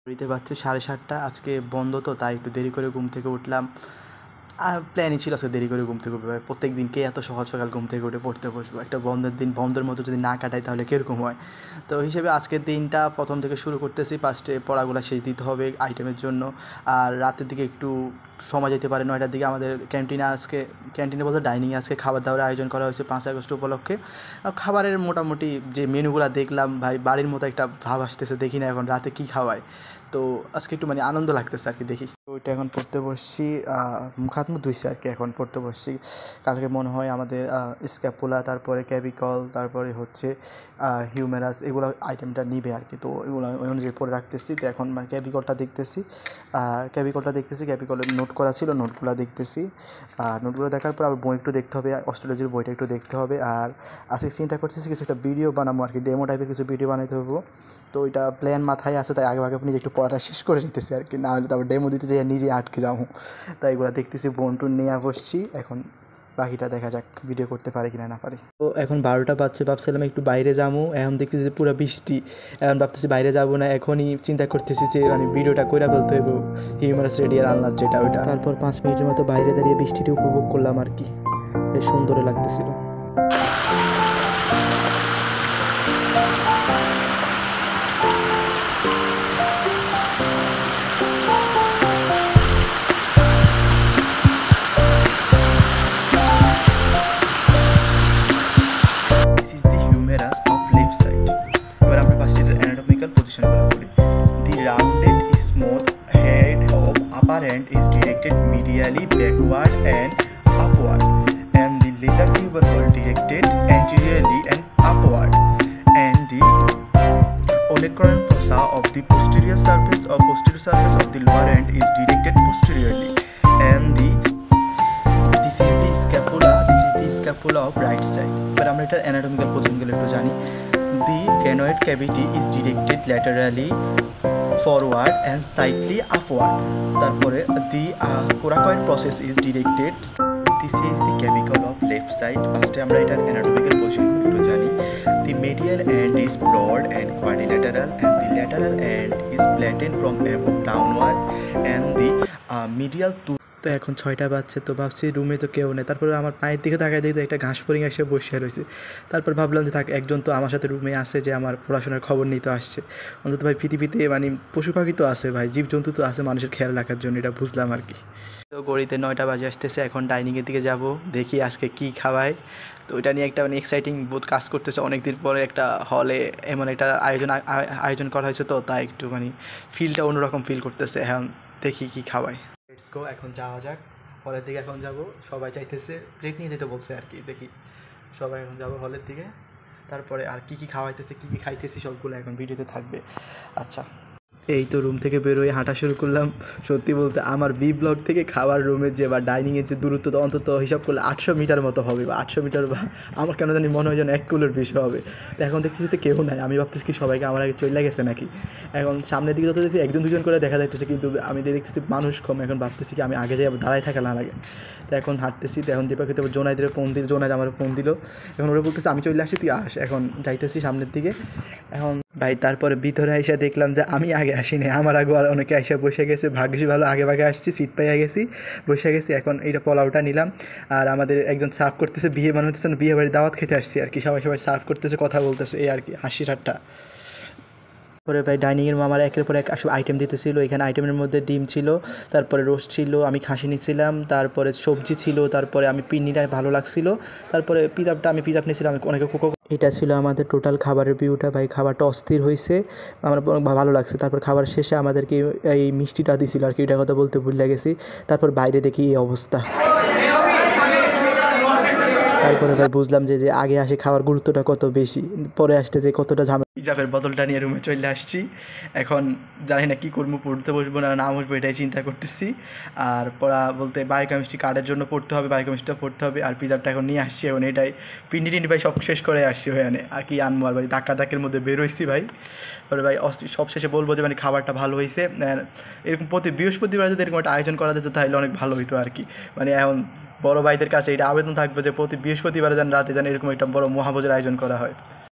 ঘড়িতে বাজছে 7:30। আজকে বন্ধ তো, তাই একটু দেরি করে ঘুম থেকে উঠলাম। আর প্ল্যানই ছিল আজকে দেরি করে ঘুম থেকে উঠবে। প্রত্যেক দিন কে এত সকাল সকাল ঘুম থেকে উঠে পড়তে বসবো? একটা বন্ধের দিন বন্ধের মতো যদি না কাটাই তাহলে কীরকম হয়? তো ওই হিসেবে আজকের দিনটা প্রথম থেকে শুরু করতেছি। ফার্স্টে পড়াগুলো শেষ দিতে হবে আইটেমের জন্য। আর রাতের দিকে একটু সময় যেতে পারে 9টার দিকে আমাদের ক্যান্টিনে বলতে ডাইনিংয়ে আজকে খাবার দাবারের আয়োজন করা হয়েছে 5 আগস্ট উপলক্ষে। খাবারের মোটামুটি যে মেনুগুলো দেখলাম ভাই, বাড়ির মতো একটা ভাব আসতেছে। দেখি না এখন রাতে কী খাওয়ায়। তো আজকে একটু মানে আনন্দ লাগতেছে আর কি, দেখি। তো ওইটা এখন পড়তে বসছি, মুখ হাত মুখ ধুইছি আর কি, এখন পড়তে বসছি। কালকে মনে হয় আমাদের স্ক্যাপুলা, তারপরে ক্যাভিকল, তারপরে হচ্ছে হিউমেরাস, এগুলো আইটেমটা নিবে আর কি। তো এগুলো ওই অনুযায়ী পড়ে রাখতেছি। তো এখন মানে ক্যাভিকলের নোট করা ছিল, নোটগুলো দেখতেছি। নোটগুলো দেখার পর আবার বই একটু দেখতে হবে, অস্ট্রোলজির বইটা একটু দেখতে হবে। আর আজকে চিন্তা করতেছি কিছু একটা ভিডিও বানাবো আর কি, ডেমো টাইপের কিছু ভিডিও বানাইতে হবে। তো ওইটা প্ল্যান মাথায় আছে, তাই আগে নিজে একটু পড়াটা শেষ করে যেতেছি আর কি, না হলে তারপর ডেমো দিতে যাই নিজে আটকে যাবো। তাই এগুলো দেখতেছি, বোনটুন নিয়ে বসছি। এখন বাকিটা দেখা যাক ভিডিও করতে পারি কিনা না পারি। তো এখন 12টা বাজছে, ভাবছিলাম একটু বাইরে যাবো। এখন দেখতেছি যে পুরো বৃষ্টি। এখন ভাবতেছি বাইরে যাবো না, এখনই চিন্তা করতেছি যে মানে ভিডিওটা কইরা ফেলতে হইব, হিউম্যানাস রেডিয়াল আনলার যেটা ওইটা। তারপর 5 মিনিটের মতো বাইরে দাঁড়িয়ে বৃষ্টিটি উপভোগ করলাম আর কি, বেশ সুন্দর লাগতেছিল। End is directed medially backward and upward, and the laser tubercle directed anteriorly and upward, and the olecranon fossa of the posterior surface of the lower end is directed posteriorly, and this is the scapula of right side. But আমরা এটা anatomical position গুলো একটু জানি। The cranoid cavity is directed laterally forward and slightly upward. তারপরে the coracoid process is directed. This is the clavicle of left side. ফার্স্টে আমরা এটার anatomical position গুলো জানি। The medial end is broad and quadrilateral, and the lateral end is flattened from above downward, and the medial to তো এখন 6টা বাজছে, তো ভাবছি রুমে তো কেউ নেই। তারপরে আমার পায়ের দিকে তাকায় দেখি একটা ঘাস ফড়িং এসে বসে রয়েছে। তারপর ভাবলাম যে থাক, একজন তো আমার সাথে রুমে আসে, যে আমার পড়াশোনার খবর নিতে আসছে। অন্তত ভাই পৃথিবীতে মানে পশু পাখি তো আছে ভাই, জীবজন্তু তো আছে মানুষের খেয়াল রাখার জন্য, এটা বুঝলাম আর কি। তো ঘড়িতে 9টা বাজে আসতেছে, এখন ডাইনিংয়ের দিকে যাব, দেখি আজকে কি খাওয়ায়। তো ওইটা নিয়ে একটা মানে এক্সাইটিং বোধ কাজ করতেছে। অনেকদিন পরে একটা হলে এমন একটা আয়োজন করা হয়েছে, তো তাই একটু মানে ফিলটা অন্যরকম ফিল করতেছে। এখন দেখি কি খাওয়ায়। লেটস গো, এখন যাওয়া যাক হলের দিকে। এখন যাব, সবাই চাইতেছে প্লেট নিয়ে যেতে বলছে আর কি, দেখি সবাই এখন যাবো হলের দিকে। তারপরে আর কি খাওয়াইতেছে, কি খাইতেছি সবগুলো এখন ভিডিওতে থাকবে। আচ্ছা, এই তো রুম থেকে বেরোয় হাঁটা শুরু করলাম। সত্যি বলতে আমার বি ব্লক থেকে খাওয়ার রুমের যে বা ডাইনিংয়ের যে দূরত্ব, তো অন্তত হিসাব করলে 800 মিটার মতো হবে, বা 800 মিটার, বা আমার কেন জানি মনে হয় যেন 1 কিলোর বেশি হবে। তো এখন দেখতেছি তো কেউ নাই, আমি ভাবতেছি কি সবাইকে আমার আগে চলে গেছে নাকি। এখন সামনের দিকে যত দেখছি 1-2 করে দেখা যাইতেছে, কিন্তু আমি দেখতেছি মানুষ কম। এখন ভাবতেছি কি আমি আগে যাই দাঁড়ায় থাকা না লাগে। তো এখন হাঁটতেছি। তো এখন দীপাকে তো জোনাইদের ফোন দিল, জোনাইদ আমার ফোন দিল। এখন ওরা বলতেছে আমি চলে আসি, তুই আস। এখন যাইতেছি সামনের দিকে। এখন ভাই তারপরে ভিতরে আইসা দেখলাম যে আমি আগে আসিনি, আমার আগে আর অনেকে আইসা বসে গেছে। ভাগ্যিস ভালো আগে আসছি, সিট পাইয়া গেছি, বসে গেছি। এখন এইটা পোলাওটা নিলাম। আর আমাদের একজন সার্ভ করতেছে, বিয়ে বানাতেছে, বিয়ে বাড়ির দাওয়াত খেতে আসছি আর কি। সবাই সার্ভ করতেছে, কথা বলতেছে, এই আর কি, হাসি ঠাট্টা। পরে ভাই ডাইনিংয়ের আমার একের পর এক আইটেম দিতেছিল। এখানে আইটেমের মধ্যে ডিম ছিল, তারপরে রোস্ট ছিল, আমি খাসি নিয়েছিলাম, তারপরে সবজি ছিল, তারপরে আমি পিন্নিটা ভালো লাগছিল, তারপরে আমি পিজা নিয়েছিলাম, আমি অনেকে কোকো। এটা ছিল আমাদের টোটাল খাবারের ভিউটা ভাই। খাবারটা অস্থির হয়েছে, আমার ভালো লাগছে। তারপর খাবার শেষে আমাদেরকে এই মিষ্টিটা দিছিল আর কি, এটা কথা বলতে ভুলে গেছি। তারপর বাইরে দেখি এই অবস্থা। তারপরে ভাই বুঝলাম যে আগে আসে খাওয়ার গুরুত্বটা কত বেশি, পরে আসতে যে কতটা ঝামেলা। পিজাপের বোতলটা নিয়ে রুমে চলে আসছি। এখন জানি না কী করবো, পড়তে বসবো না বসবো, এটাই চিন্তা করতেছি। আর পড়া বলতে বায়োকেমিস্ট্রি কার্ডের জন্য পড়তে হবে, বায়োকেমিস্ট্রিটা পড়তে হবে। আর পিজাপটা এখন নিয়ে আসছি, এখন এটাই পিন্ডি ভাই সব শেষ করে আসছি হয়ে আনে। আর কি আনবো আর ভাই, ধাক্কার মধ্যে বেরোইছি ভাই। পরে ভাই সব শেষে বলবো যে মানে খাবারটা ভালো হয়েছে। এরকম প্রতি বৃহস্পতিবার যদি এরকম একটা আয়োজন করা যেত তাহলে অনেক ভালো হতো আর কি। মানে এখন বড় ভাইদের কাছে এটা আবেদন থাকবে যে প্রতি বৃহস্পতিবার যেন রাতে যেন এরকম একটা বড় মহাভোজের আয়োজন করা হয়।